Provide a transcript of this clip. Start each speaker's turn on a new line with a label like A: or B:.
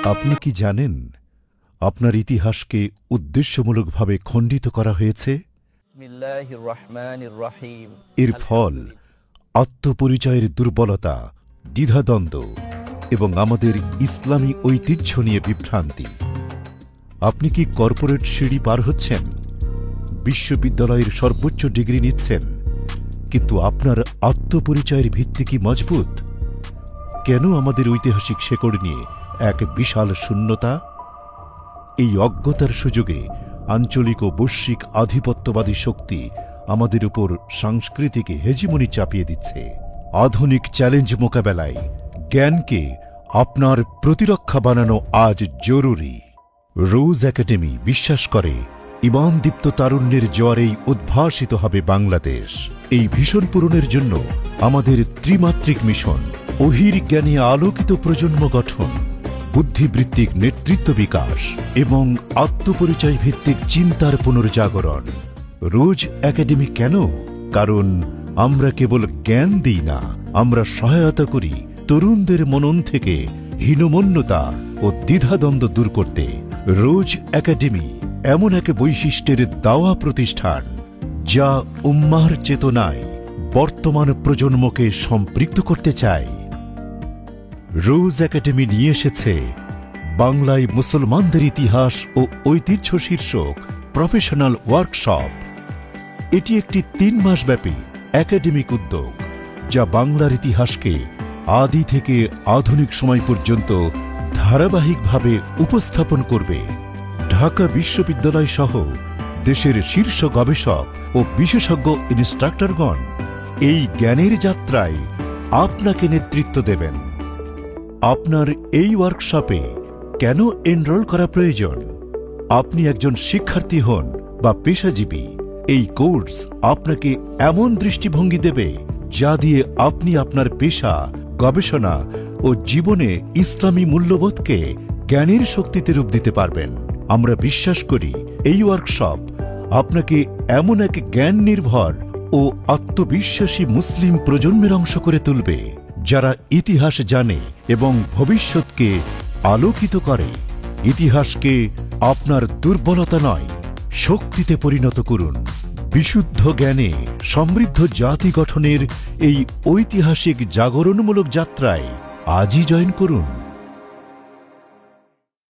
A: আপনি কি জানেন আপনার ইতিহাসকে উদ্দেশ্যমূলকভাবে খণ্ডিত করা হয়েছে?
B: বিসমিল্লাহির রহমানির রহিম।
A: এর ফল আত্মপরিচয়ের দুর্বলতা, দ্বিধাদ্বন্দ্ব এবং আমাদের ইসলামী ঐতিহ্য নিয়ে বিভ্রান্তি। আপনি কি কর্পোরেট সিঁড়ি পার হচ্ছেন, বিশ্ববিদ্যালয়ের সর্বোচ্চ ডিগ্রি নিচ্ছেন, কিন্তু আপনার আত্মপরিচয়ের ভিত্তি কি মজবুত? কেন আমাদের ঐতিহাসিক শেকড় নিয়ে এক বিশাল শূন্যতা? এই অজ্ঞতার সুযোগে আঞ্চলিক ও বৈশ্বিক আধিপত্যবাদী শক্তি আমাদের উপর সাংস্কৃতিক হেজিমনি চাপিয়ে দিচ্ছে। আধুনিক চ্যালেঞ্জ মোকাবেলায় জ্ঞানকে আপনার প্রতিরক্ষা বানানো আজ জরুরি। রোজ একাডেমি বিশ্বাস করে, ঈমানদীপ্ত তারুণ্যের জোয়ারেই উদ্ভাসিত হবে বাংলাদেশ। এই ভীষণ পূরণের জন্য আমাদের ত্রিমাত্রিক মিশন: ওহির জ্ঞানে আলোকিত প্রজন্ম গঠন, বুদ্ধিবৃত্তিক নেতৃত্ব বিকাশ এবং আত্মপরিচয় ভিত্তিক চিন্তার পুনর্জাগরণ। রোজ একাডেমি কেন? কারণ আমরা কেবল জ্ঞান দিই না, আমরা সহায়তা করি তরুণদের মনন থেকে হীনমন্যতা ও দ্বিধাদ্বন্দ্ব দূর করতে। রোজ একাডেমি এমন এক বৈশিষ্ট্যের দাওয়া প্রতিষ্ঠান যা উম্মাহর চেতনায় বর্তমান প্রজন্মকে সম্পৃক্ত করতে চায়। রোজ একাডেমি নিয়ে এসেছে বাংলায় মুসলমানদের ইতিহাস ও ঐতিহ্য শীর্ষক প্রফেশনাল ওয়ার্কশপ। এটি একটি ৩ মাসব্যাপী একাডেমিক উদ্যোগ যা বাংলার ইতিহাসকে আদি থেকে আধুনিক সময় পর্যন্ত ধারাবাহিকভাবে উপস্থাপন করবে। ঢাকা বিশ্ববিদ্যালয় সহ দেশের শীর্ষ গবেষক ও বিশেষজ্ঞ ইনস্ট্রাক্টরগণ এই জ্ঞানের যাত্রায় আপনাকে নেতৃত্ব দেবেন। আপনার এই ওয়ার্কশপে কেন এনরোল করা প্রয়োজন? আপনি একজন শিক্ষার্থী হন বা পেশাজীবী, এই কোর্স আপনাকে এমন দৃষ্টিভঙ্গি দেবে যা দিয়ে আপনি আপনার পেশা, গবেষণা ও জীবনে ইসলামী মূল্যবোধকে জ্ঞানের শক্তিতে রূপ দিতে পারবেন। আমরা বিশ্বাস করি এই ওয়ার্কশপ আপনাকে এমন এক জ্ঞান নির্ভর ও আত্মবিশ্বাসী মুসলিম প্রজন্মের অংশ করে তুলবে যারা ইতিহাস জানে এবং ভবিষ্যৎকে আলোকিত করে। ইতিহাসকে আপনার দুর্বলতা নয়, শক্তিতে পরিণত করুন। বিশুদ্ধ জ্ঞানে সমৃদ্ধ জাতি গঠনের এই ঐতিহাসিক জাগরণমূলক যাত্রায় আজই জয়েন করুন।